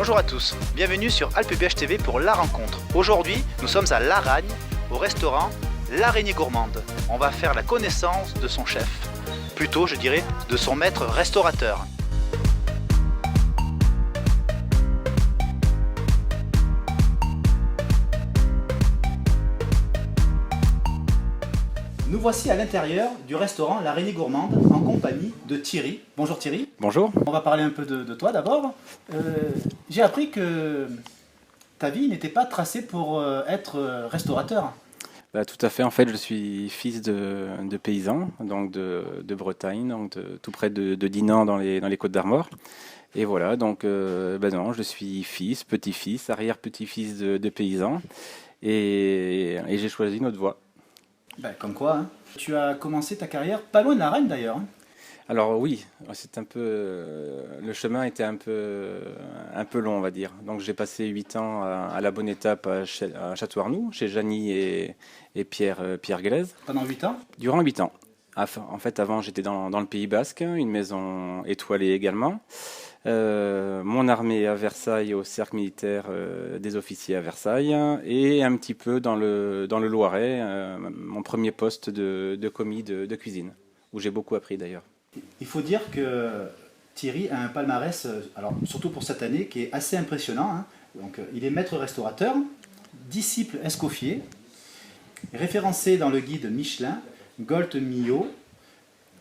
Bonjour à tous, bienvenue sur Alpebh TV pour La Rencontre. Aujourd'hui, nous sommes à Laragne, au restaurant L'Araignée Gourmande. On va faire la connaissance de son chef, plutôt je dirais de son maître restaurateur. Nous voici à l'intérieur du restaurant L'Araignée Gourmande en compagnie de Thierry. Bonjour Thierry. Bonjour. On va parler un peu de toi d'abord. J'ai appris que ta vie n'était pas tracée pour être restaurateur. Tout à fait, en fait je suis fils de paysans, donc de Bretagne, donc tout près de Dinan dans les Côtes-d'Armor. Et voilà, donc non, je suis fils, petit-fils, arrière-petit-fils de paysans et j'ai choisi notre voie. Comme quoi, hein. Tu as commencé ta carrière pas loin de la Reine d'ailleurs. Alors oui, c'est un peu le chemin était un peu long, on va dire. Donc j'ai passé 8 ans à la bonne étape à Château-Arnoux, chez Janie et Pierre Glaise. Pendant 8 ans? Durant 8 ans. En fait, avant j'étais dans le Pays Basque, une maison étoilée également. Mon armée à Versailles, au cercle militaire des officiers à Versailles, et un petit peu dans le Loiret, mon premier poste de commis de cuisine, où j'ai beaucoup appris d'ailleurs. Il faut dire que Thierry a un palmarès, alors surtout pour cette année, qui est assez impressionnant, hein. Donc, il est maître restaurateur, disciple Escoffier, référencé dans le guide Michelin, Gold Millau,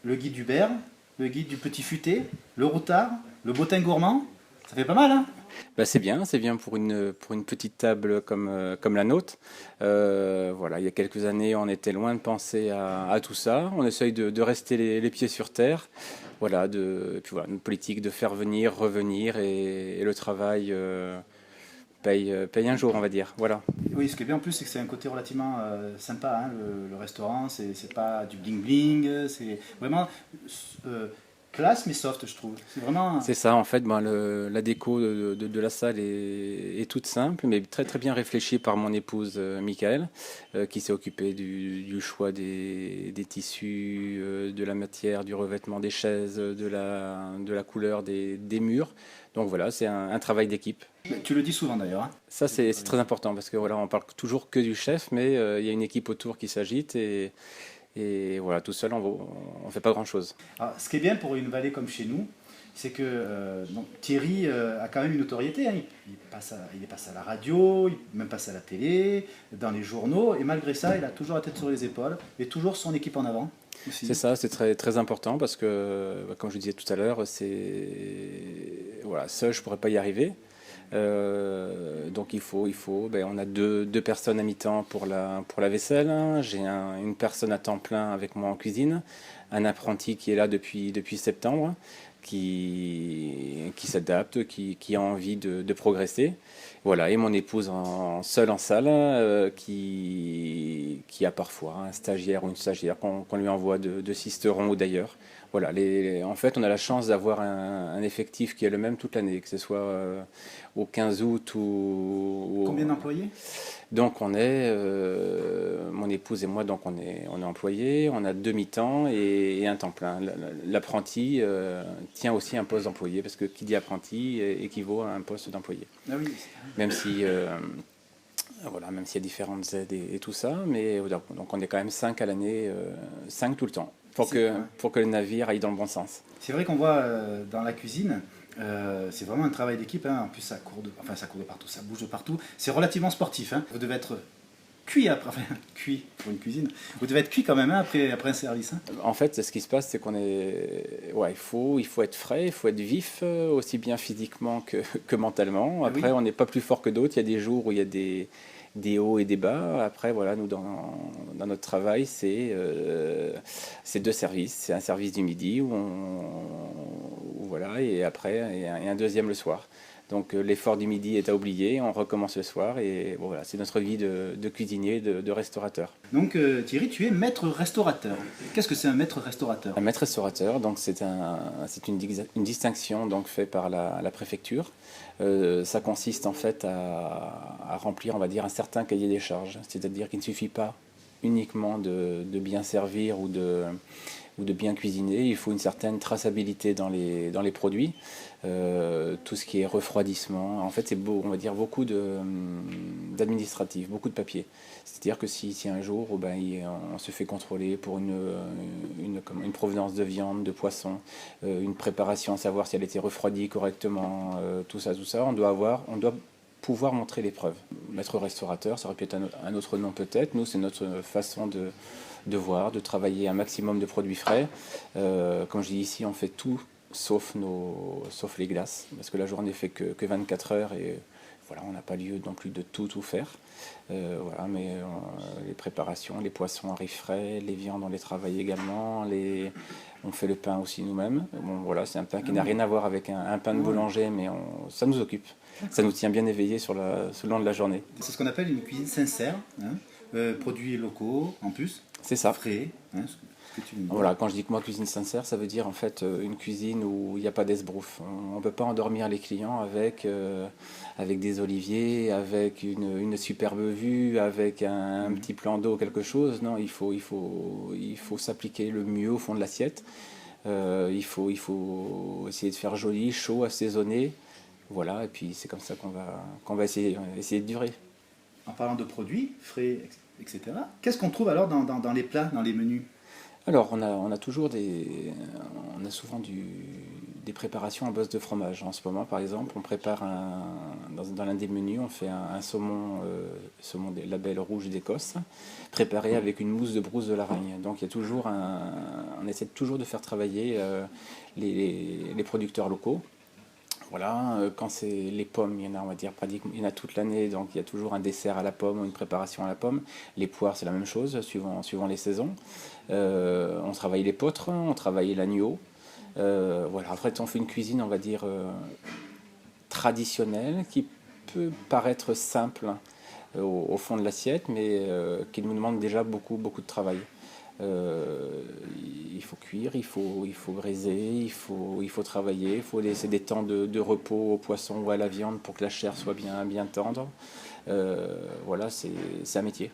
le guide Hubert, le guide du Petit Futé, le Routard, le Bottin Gourmand. Ça fait pas mal, hein? C'est bien pour une petite table comme la nôtre. Voilà, il y a quelques années, on était loin de penser à tout ça. On essaye de rester les pieds sur terre. Voilà, puis voilà, une politique de faire venir, revenir, et le travail paye un jour, on va dire. Voilà. Oui, ce qui est bien en plus, c'est que c'est un côté relativement sympa, hein, le restaurant. C'est pas du bling bling, c'est vraiment classe mais soft, je trouve. C'est vraiment. C'est ça, en fait, la déco de la salle est toute simple, mais très très bien réfléchie par mon épouse Michael, qui s'est occupée du choix des tissus, de la matière, du revêtement des chaises, de la couleur des murs. Donc voilà, c'est un travail d'équipe. Tu le dis souvent d'ailleurs, hein. Ça, c'est très important, parce que voilà, on parle toujours que du chef, mais il y a une équipe autour qui s'agite, et voilà, tout seul, on fait pas grand-chose. Alors, ce qui est bien pour une vallée comme chez nous, c'est que Thierry a quand même une notoriété, hein. Il est passé à la radio, il est même passé à la télé, dans les journaux, et malgré ça, il a toujours la tête sur les épaules, et toujours son équipe en avant. Aussi. C'est ça, c'est très, très important, parce que, comme je disais tout à l'heure, voilà, seul, je pourrais pas y arriver. Donc on a deux personnes à mi-temps pour la vaisselle. J'ai une personne à temps plein avec moi en cuisine, un apprenti qui est là depuis septembre, qui s'adapte, qui a envie de progresser. Voilà, et mon épouse seule en salle, qui a parfois un stagiaire ou une stagiaire qu'on lui envoie de Sisteron ou d'ailleurs. Voilà, en fait, on a la chance d'avoir un effectif qui est le même toute l'année, que ce soit au 15 août ou... Combien d'employés? Donc mon épouse et moi, donc on est employés, on a 2 mi-temps et un temps plein. L'apprenti tient aussi un poste d'employé, parce que qui dit apprenti équivaut à un poste d'employé. Ah oui. Même si... Voilà, même s'il y a différentes aides et tout ça, mais donc on est quand même 5 à l'année, 5 tout le temps, pour que le navire aille dans le bon sens. C'est vrai qu'on voit dans la cuisine, c'est vraiment un travail d'équipe, hein. En plus ça court de partout, ça bouge de partout. C'est relativement sportif, hein. Vous devez être cuit après, cuit pour une cuisine. Vous devez être cuit quand même, hein, après un service, hein. En fait, ce qui se passe, c'est il faut être frais, il faut être vif, aussi bien physiquement que mentalement. Après, on n'est pas plus fort que d'autres. Il y a des jours où il y a des hauts et des bas. Après, voilà, nous, dans notre travail, c'est 2 services. C'est un service du midi, voilà, et après, et un deuxième le soir. Donc l'effort du midi est à oublier, on recommence le soir, et bon, voilà, c'est notre vie de cuisinier, de restaurateur. Donc Thierry, tu es maître restaurateur. Qu'est-ce que c'est un maître restaurateur? Un maître restaurateur, donc c'est une distinction donc faite par la préfecture. Ça consiste en fait à remplir, on va dire, un certain cahier des charges, c'est-à-dire qu'il ne suffit pas uniquement de bien servir ou ou de bien cuisiner, il faut une certaine traçabilité dans les produits. Tout ce qui est refroidissement, en fait c'est on va dire beaucoup d'administratif, beaucoup de papier. C'est-à-dire que si un jour on se fait contrôler pour une provenance de viande, de poisson, une préparation, à savoir si elle était refroidie correctement, tout ça, on doit pouvoir montrer les preuves. Maître restaurateur, ça aurait pu être un autre nom peut-être. Nous, c'est notre façon de voir, de travailler un maximum de produits frais. Comme je dis ici, on fait tout sauf les glaces, parce que la journée fait que 24 heures et voilà, on n'a pas lieu non plus de tout faire. Voilà, mais les préparations, les poissons arrivent frais, les viandes on les travaille également, on fait le pain aussi nous-mêmes. Bon, voilà, c'est un pain qui n'a rien à voir avec un pain de boulanger, mais ça nous occupe. Ça nous tient bien éveillés sur le long de la journée. C'est ce qu'on appelle une cuisine sincère, hein, produits locaux en plus. C'est ça. Frais. Hein, voilà, quand je dis que moi cuisine sincère, ça veut dire en fait une cuisine où il n'y a pas d'esbrouf. On ne peut pas endormir les clients avec des oliviers, avec une superbe vue, avec un petit plan d'eau, quelque chose. Non, il faut s'appliquer le mieux au fond de l'assiette. Il faut essayer de faire joli, chaud, assaisonné. Voilà, et puis c'est comme ça qu'on va essayer de durer. En parlant de produits frais, etc., qu'est-ce qu'on trouve alors dans les plats, dans les menus? Alors, on a souvent des préparations à base de fromage. En ce moment, par exemple, on prépare dans l'un des menus, on fait un saumon des labels rouges d'Écosse, préparé avec une mousse de brousse de Laragne. Donc, il y a toujours on essaie toujours de faire travailler les producteurs locaux. Voilà, quand c'est les pommes, il y en a, on va dire, pratiquement, il y en a toute l'année, donc il y a toujours un dessert à la pomme ou une préparation à la pomme. Les poires, c'est la même chose, suivant les saisons. On travaille les l'épeautre, on travaille l'agneau. Voilà, après, on fait une cuisine, on va dire, traditionnelle, qui peut paraître simple au fond de l'assiette, mais qui nous demande déjà beaucoup, beaucoup de travail. Il faut cuire, il faut braiser, il faut travailler, il faut laisser des temps de repos au poisson ou à la viande pour que la chair soit bien tendre. Voilà, c'est un métier.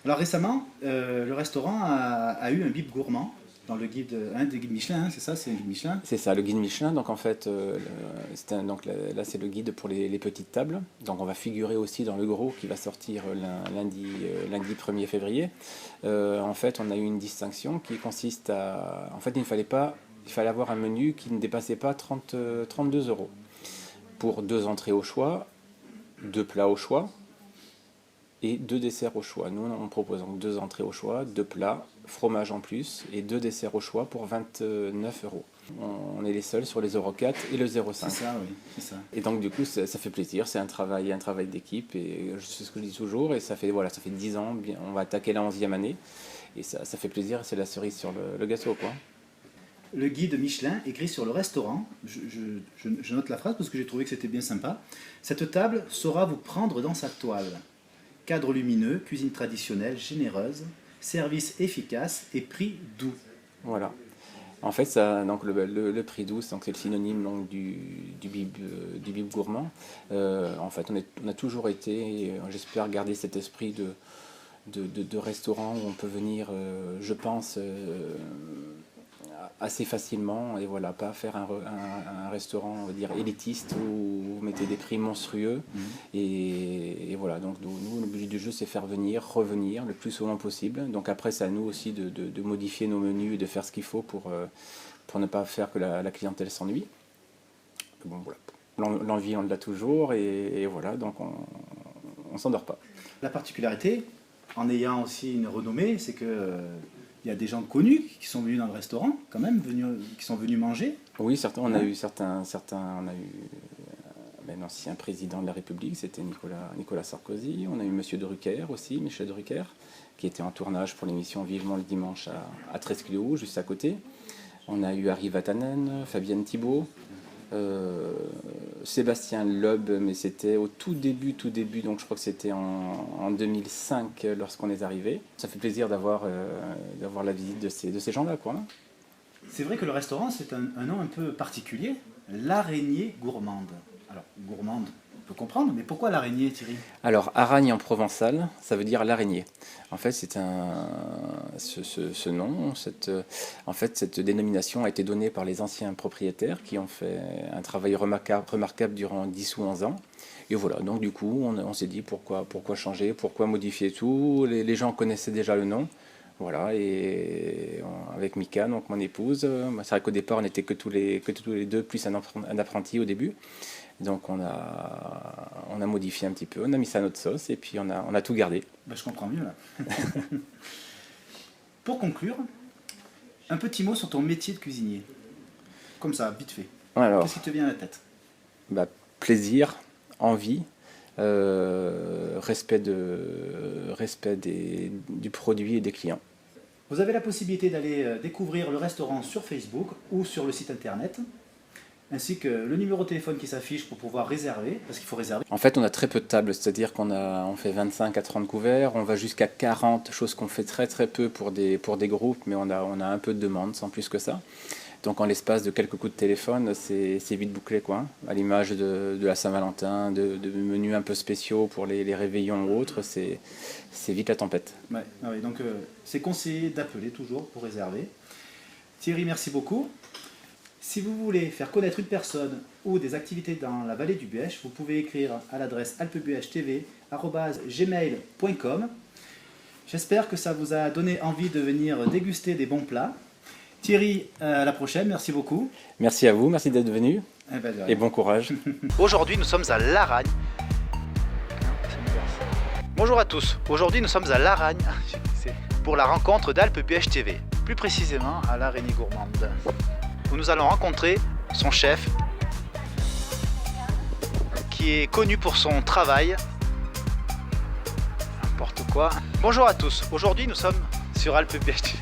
Alors récemment, le restaurant a eu un bib gourmand dans le guide, un des guides Michelin, hein, c'est ça, c'est un guide Michelin. C'est ça, le guide Michelin. Donc en fait, là c'est le guide pour les petites tables. Donc on va figurer aussi dans le gros qui va sortir lundi 1er février. En fait, on a eu une distinction qui consiste à... En fait, il fallait avoir un menu qui ne dépassait pas 32 euros pour 2 entrées au choix, 2 plats au choix et 2 desserts au choix. Nous, on propose donc 2 entrées au choix, 2 plats, fromage en plus et 2 desserts au choix pour 29 euros. On est les seuls sur les 0,4 et le 0,5. C'est ça, oui, c'est ça. Et donc du coup, ça fait plaisir, c'est un travail d'équipe et c'est ce que je dis toujours et ça fait 10 ans, on va attaquer la 11e année et ça fait plaisir, c'est la cerise sur le gâteau, quoi. Le guide Michelin écrit sur le restaurant, je note la phrase parce que j'ai trouvé que c'était bien sympa. Cette table saura vous prendre dans sa toile. Cadre lumineux, cuisine traditionnelle, généreuse, service efficace et prix doux. Voilà. En fait, ça, donc le prix doux, c'est le synonyme donc, du bib gourmand. En fait, on a toujours été, j'espère garder cet esprit de restaurant où on peut venir, je pense, assez facilement et voilà, pas faire un restaurant, on va dire, élitiste où vous mettez des prix monstrueux. Et voilà, donc nous, le but du jeu, c'est faire revenir le plus souvent possible. Donc après, c'est à nous aussi de modifier nos menus et de faire ce qu'il faut pour ne pas faire que la clientèle s'ennuie. Bon, voilà. L'envie, on l'a toujours et voilà, donc on s'endort pas. La particularité, en ayant aussi une renommée, c'est que il y a des gens connus qui sont venus dans le restaurant, quand même, qui sont venus manger. Oui, certains. On a eu un ancien président de la République, c'était Nicolas Sarkozy. On a eu Monsieur Drucker aussi, Michel Drucker, qui était en tournage pour l'émission Vivement le dimanche à Treskilou, juste à côté. On a eu Harry Vatanen, Fabienne Thibault, Sébastien Loeb, mais c'était au tout début, donc je crois que c'était en 2005 lorsqu'on est arrivé. Ça fait plaisir d'avoir la visite de ces gens-là, quoi. C'est vrai que le restaurant, c'est un nom un peu particulier, l'araignée gourmande. Alors, gourmande, peux comprendre, mais pourquoi l'araignée, Thierry? Alors, aragne en provençal, ça veut dire l'araignée. En fait, ce nom, en fait, cette dénomination a été donnée par les anciens propriétaires qui ont fait un travail remarquable durant 10 ou 11 ans. Et voilà, donc du coup, on s'est dit pourquoi changer, pourquoi modifier tout. Les gens connaissaient déjà le nom. Voilà, et avec Mika, donc mon épouse, c'est vrai qu'au départ, on n'était que tous les deux, plus un apprenti au début. Donc on a modifié un petit peu, on a mis ça à notre sauce et puis on a tout gardé. Ben, je comprends mieux là. Pour conclure, un petit mot sur ton métier de cuisinier. Comme ça, vite fait. Alors, qu'est-ce qui te vient à la tête? Plaisir, envie, respect du produit et des clients. Vous avez la possibilité d'aller découvrir le restaurant sur Facebook ou sur le site internet, ainsi que le numéro de téléphone qui s'affiche pour pouvoir réserver, parce qu'il faut réserver. En fait, on a très peu de tables, c'est-à-dire on fait 25 à 30 couverts, on va jusqu'à 40, chose qu'on fait très très peu pour des groupes, mais on a un peu de demande, sans plus que ça. Donc en l'espace de quelques coups de téléphone, c'est vite bouclé, quoi. À l'image de la Saint-Valentin, de menus un peu spéciaux pour les réveillons ou autres, c'est vite la tempête. Ouais, donc c'est conseillé d'appeler toujours pour réserver. Thierry, merci beaucoup. Si vous voulez faire connaître une personne ou des activités dans la vallée du Buëch, vous pouvez écrire à l'adresse alpebuechtv@gmail.com. J'espère que ça vous a donné envie de venir déguster des bons plats. Thierry, à la prochaine, merci beaucoup. Merci à vous, merci d'être venu et bon courage. Aujourd'hui, nous sommes à Laragne. Bonjour à tous, aujourd'hui nous sommes à Laragne pour la rencontre d'Alpe Buëch TV, plus précisément à l'Araignée Gourmande, où nous allons rencontrer son chef, qui est connu pour son travail. N'importe quoi. Bonjour à tous, aujourd'hui nous sommes sur Alpe Buëch TV.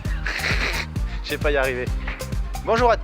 Je vais pas y arriver. Bonjour à...